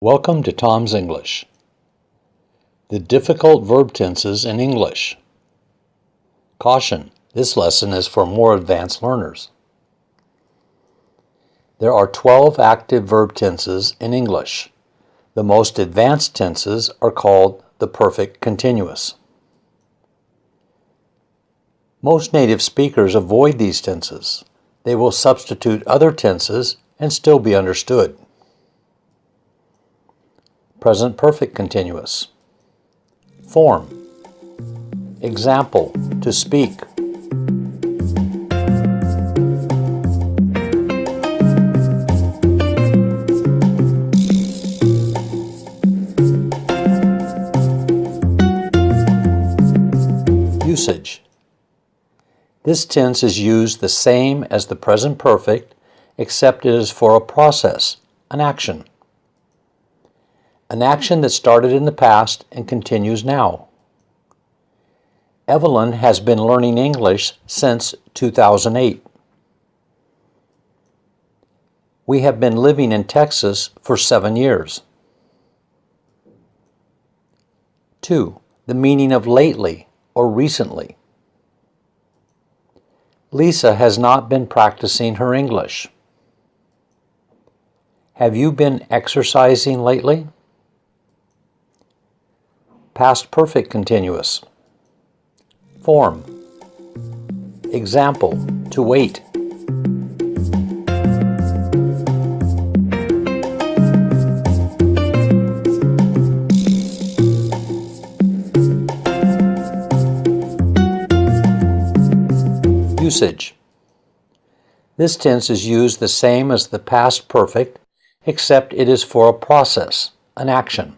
Welcome to Tom's English. The difficult verb tenses in English. Caution, this lesson is for more advanced learners. There are 12 active verb tenses in English. The most advanced tenses are called the perfect continuous. Most native speakers avoid these tenses. They will substitute other tenses and still be understood. Present perfect continuous. Form. Example, to speak. Usage. This tense is used the same as the present perfect, except it is for a process, an action. An action that started in the past and continues now. Evelyn has been learning English since 2008. We have been living in Texas for 7 years. 2. The meaning of lately or recently. Lisa has not been practicing her English. Have you been exercising lately? Past perfect continuous. Form. Example, to wait. Usage. This tense is used the same as the past perfect, except it is for a process, an action.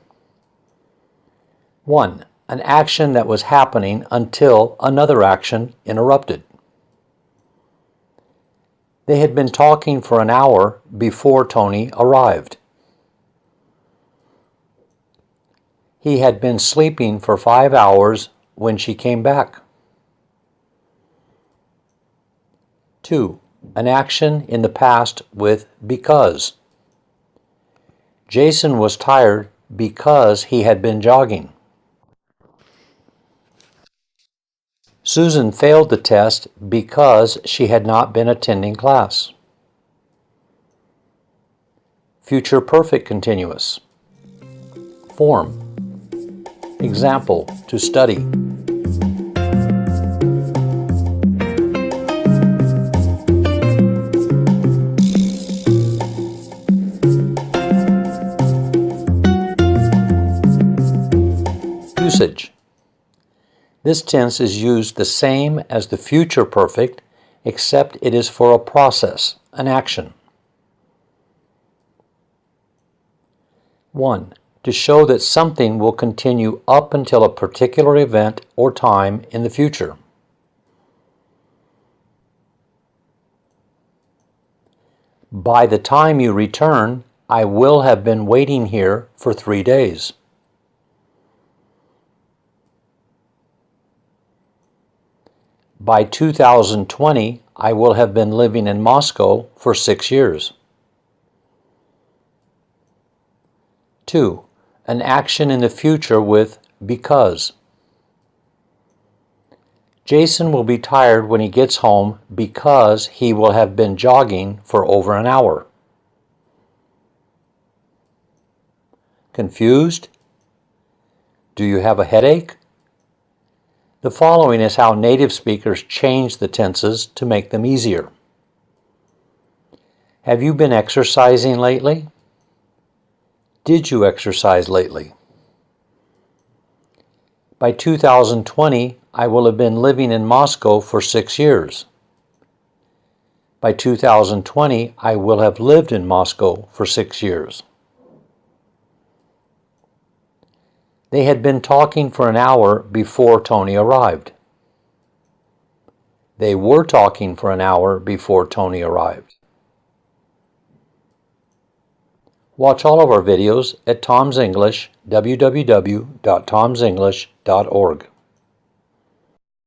1. An action that was happening until another action interrupted. They had been talking for an hour before Tony arrived. He had been sleeping for 5 hours when she came back. 2. An action in the past with because. Jason was tired because he had been jogging. Susan failed the test because she had not been attending class. Future perfect continuous. Form. Example, to study. Usage. This tense is used the same as the future perfect, except it is for a process, an action. 1. To show that something will continue up until a particular event or time in the future. By the time you return, I will have been waiting here for 3 days. By 2020, I will have been living in Moscow for 6 years. 2. An action in the future with because. Jason will be tired when he gets home because he will have been jogging for over an hour. Confused? Do you have a headache? The following is how native speakers change the tenses to make them easier. Have you been exercising lately? Did you exercise lately? By 2020, I will have been living in Moscow for 6 years. By 2020, I will have lived in Moscow for 6 years. They had been talking for an hour before Tony arrived. They were talking for an hour before Tony arrived. Watch all of our videos at Tom's English, www.tomsenglish.org.